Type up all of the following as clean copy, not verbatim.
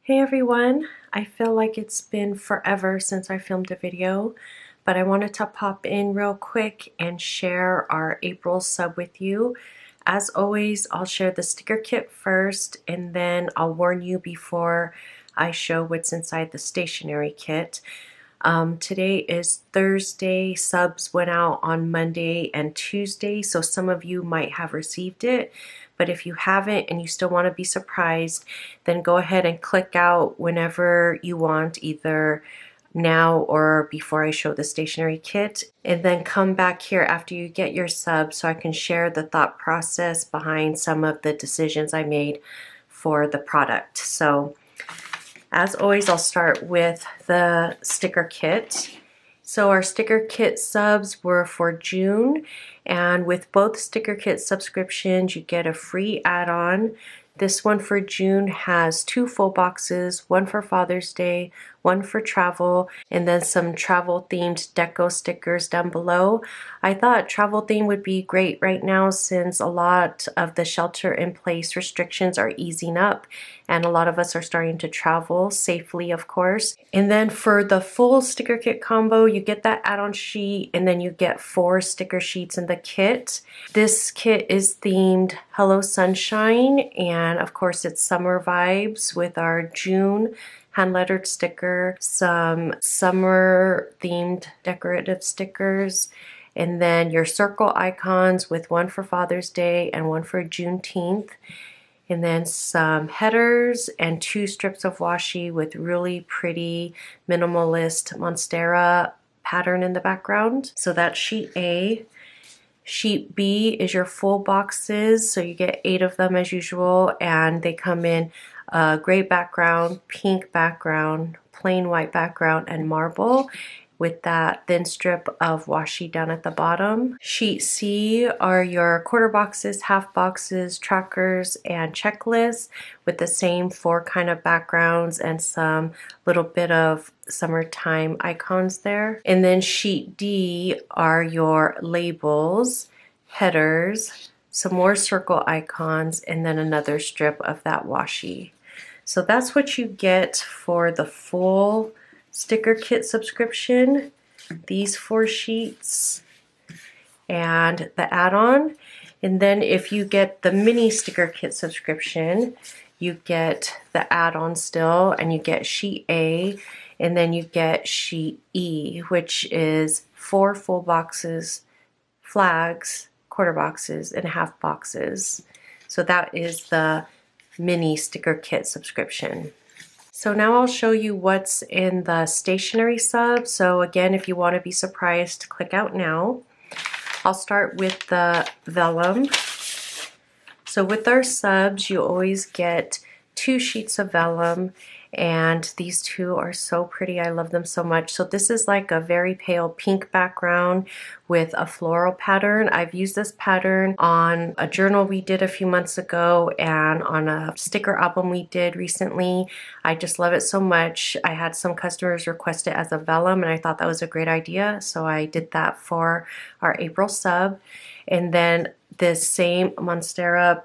Hey everyone, I feel like it's been forever since I filmed a video, but I wanted to pop in real quick and share our April sub with you. As always, I'll share the sticker kit first, and then I'll warn you before I show what's inside the stationery kit. Today is Thursday. Subs went out on Monday and Tuesday, so some of you might have received it. But if you haven't and you still want to be surprised, then go ahead and click out whenever you want, either now or before I show the stationery kit, and then come back here after you get your sub so I can share the thought process behind some of the decisions I made for the product. So as always, I'll start with the sticker kit. So our sticker kit subs were for June, and with both sticker kit subscriptions, you get a free add-on. This one for June has 2 full boxes, one for Father's Day, one for travel, and then some travel themed deco stickers down below. I thought travel theme would be great right now since a lot of the shelter in place restrictions are easing up and a lot of us are starting to travel safely, of course. And then for the full sticker kit combo, you get that add-on sheet and then you get 4 sticker sheets in the kit. This kit is themed Hello Sunshine, and of course it's summer vibes with our June hand-lettered sticker, some summer themed decorative stickers, and then your circle icons with one for Father's Day and one for Juneteenth, and then some headers and 2 strips of washi with really pretty minimalist Monstera pattern in the background. So that's sheet A. Sheet B is your full boxes, so you get 8 of them as usual, and they come in gray background, pink background, plain white background, and marble, with that thin strip of washi down at the bottom. Sheet C are your quarter boxes, half boxes, trackers, and checklists with the same 4 kind of backgrounds and some little bit of summertime icons there. And then sheet D are your labels, headers, some more circle icons, and then another strip of that washi. So that's what you get for the full sticker kit subscription, these 4 sheets and the add-on. And then if you get the mini sticker kit subscription, you get the add-on still, and you get sheet A, and then you get sheet E, which is 4 full boxes, flags, quarter boxes, and half boxes. So that is the mini sticker kit subscription. So now I'll show you what's in the stationery sub. So again, if you want to be surprised, click out now. I'll start with the Vellum. So with our subs, you always get 2 sheets of Vellum, and these 2 are so pretty. I love them so much. So this is like a very pale pink background with a floral pattern. I've used this pattern on a journal we did a few months ago and on a sticker album we did recently. I just love it so much. I had some customers request it as a Vellum, and I thought that was a great idea, so I did that for our April sub. And then this same Monstera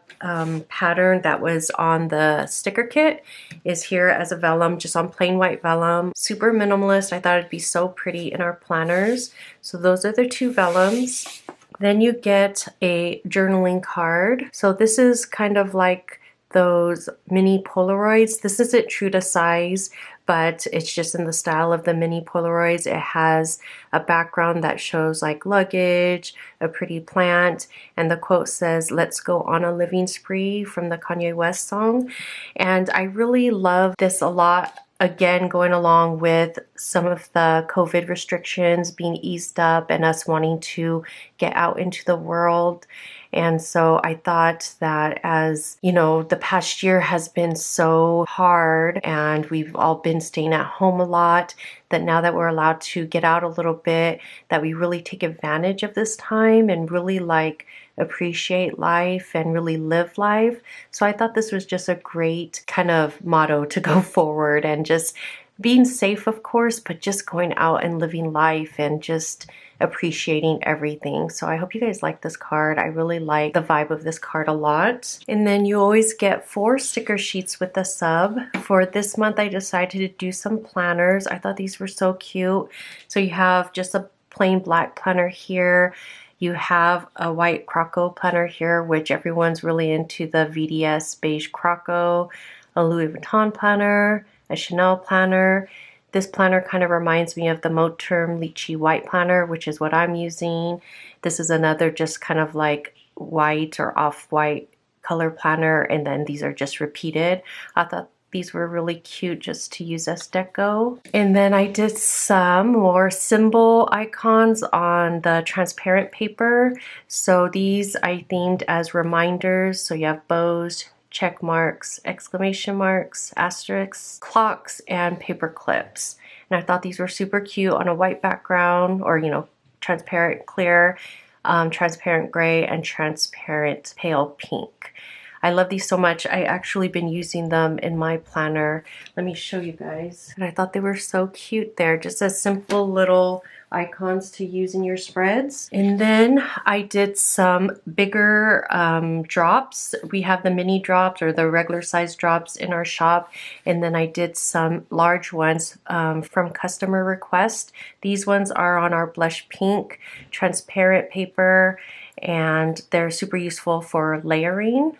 pattern that was on the sticker kit is here as a Vellum, just on plain white Vellum. Super minimalist. I thought it'd be so pretty in our planners. So those are the 2 Vellums. Then you get a journaling card. So this is kind of like those mini Polaroids. This isn't true to size, but it's just in the style of the mini Polaroids. It has a background that shows like luggage, a pretty plant, and the quote says, "Let's go on a living spree," from the Kanye West song. And I really love this a lot. Again, going along with some of the COVID restrictions being eased up and us wanting to get out into the world. And so I thought that, as you know, the past year has been so hard and we've all been staying at home a lot, that now that we're allowed to get out a little bit, that we really take advantage of this time and really like appreciate life and really live life. So I thought this was just a great kind of motto to go forward, and just being safe, of course, but just going out and living life and just appreciating everything. So I hope you guys like this card. I really like the vibe of this card a lot. And then you always get 4 sticker sheets with the sub. For this month, I decided to do some planners. I thought these were so cute. So you have just a plain black planner here. You have a white Croco planner here, which everyone's really into the VDS beige Croco, a Louis Vuitton planner, a Chanel planner. This planner kind of reminds me of the Moterm Lychee white planner, which is what I'm using. This is another just kind of like white or off-white color planner, and then these are just repeated. I thought these were really cute just to use as deco. And then I did some more symbol icons on the transparent paper. So these I themed as reminders. So you have bows, check marks, exclamation marks, asterisks, clocks, and paper clips. And I thought these were super cute on a white background, or transparent clear, transparent gray, and transparent pale pink. I love these so much. I actually been using them in my planner. Let me show you guys. And I thought they were so cute there. Just as simple little icons to use in your spreads. And then I did some bigger drops. We have the mini drops or the regular size drops in our shop. And then I did some large ones from customer request. These ones are on our blush pink transparent paper, and they're super useful for layering.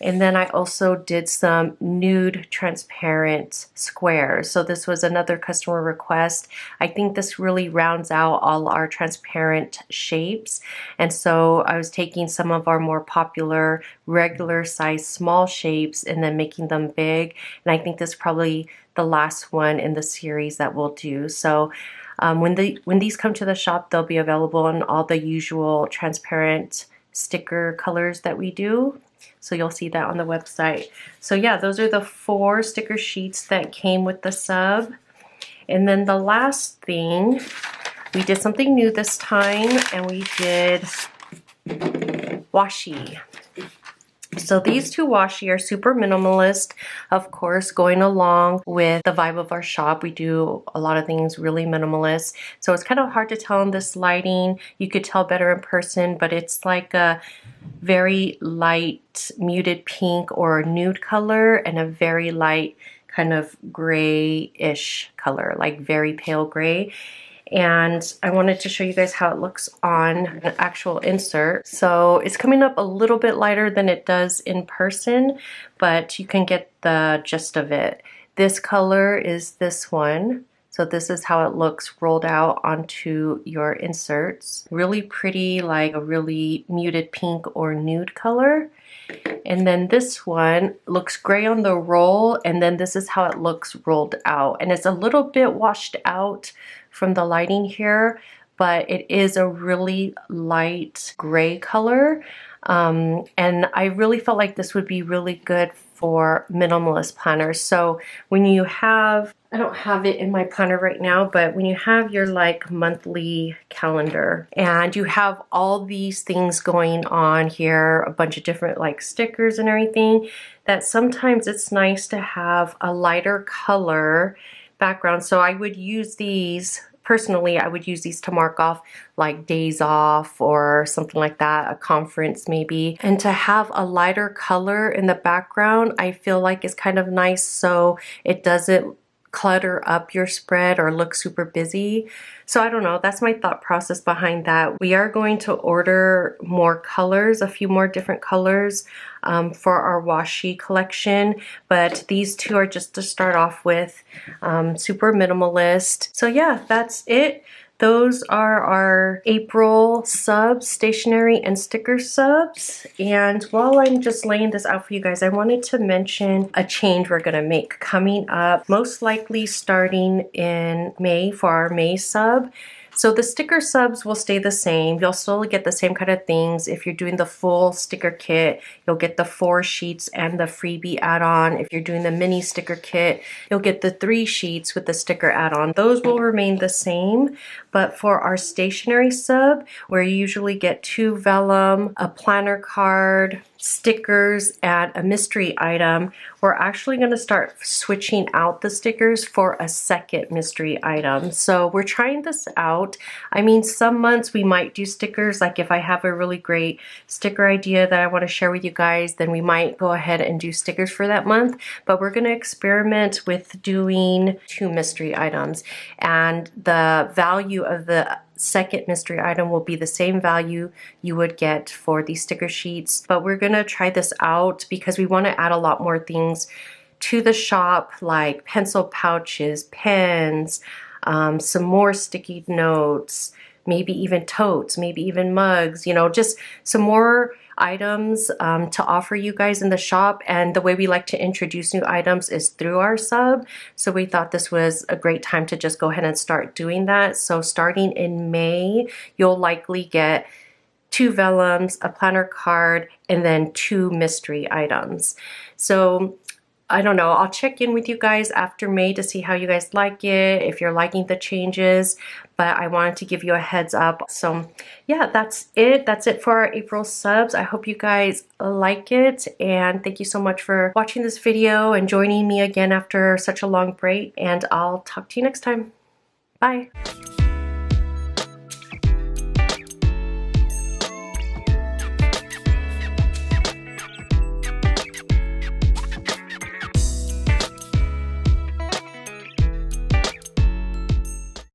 And then I also did some nude transparent squares. So this was another customer request. I think this really rounds out all our transparent shapes. And so I was taking some of our more popular regular size small shapes and then making them big. And I think this is probably the last one in the series that we'll do. So when these come to the shop, they'll be available in all the usual transparent sticker colors that we do. So you'll see that on the website. So yeah, those are the 4 sticker sheets that came with the sub. And then the last thing, we did something new this time, and we did washi. So these 2 washi are super minimalist, of course, going along with the vibe of our shop. We do a lot of things really minimalist. So it's kind of hard to tell in this lighting. You could tell better in person, but it's like a very light muted pink or nude color and a very light kind of grayish color, like very pale gray. And I wanted to show you guys how it looks on an actual insert. So it's coming up a little bit lighter than it does in person, but you can get the gist of it. This color is this one. So this is how it looks rolled out onto your inserts. Really pretty, like a really muted pink or nude color. And then this one looks gray on the roll, and then this is how it looks rolled out. And it's a little bit washed out from the lighting here, but it is a really light gray color. And I really felt like this would be really good for minimalist planners. So when you have, I don't have it in my planner right now, but when you have your like monthly calendar and you have all these things going on here, a bunch of different like stickers and everything, that sometimes it's nice to have a lighter color background. So I would use these, personally, I would use these to mark off like days off or something like that, a conference maybe. And to have a lighter color in the background, I feel like is kind of nice so it doesn't clutter up your spread or look super busy. So I don't know, that's my thought process behind that. We are going to order more colors, a few more different colors for our washi collection, but these 2 are just to start off with, super minimalist. So yeah, that's it. Those are our April subs, stationery and sticker subs. And while I'm just laying this out for you guys, I wanted to mention a change we're gonna make coming up, most likely starting in May for our May sub. So the sticker subs will stay the same. You'll still get the same kind of things. If you're doing the full sticker kit, you'll get the 4 sheets and the freebie add-on. If you're doing the mini sticker kit, you'll get the 3 sheets with the sticker add-on. Those will remain the same. But for our stationery sub, where you usually get 2 vellum, a planner card, stickers and a mystery item, we're actually going to start switching out the stickers for a second mystery item. So we're trying this out. I mean, some months we might do stickers, like if I have a really great sticker idea that I want to share with you guys, then we might go ahead and do stickers for that month. But we're going to experiment with doing 2 mystery items, and the value of the second mystery item will be the same value you would get for these sticker sheets. But we're gonna try this out because we want to add a lot more things to the shop, like pencil pouches, pens, some more sticky notes, maybe even totes, maybe even mugs, you know, just some more items to offer you guys in the shop. And the way we like to introduce new items is through our sub. So we thought this was a great time to just go ahead and start doing that. So starting in May, you'll likely get 2 vellums, a planner card, and then 2 mystery items. So I don't know, I'll check in with you guys after May to see how you guys like it, if you're liking the changes, but I wanted to give you a heads up. So yeah, that's it. That's it for our April subs. I hope you guys like it, and thank you so much for watching this video and joining me again after such a long break, and I'll talk to you next time. Bye.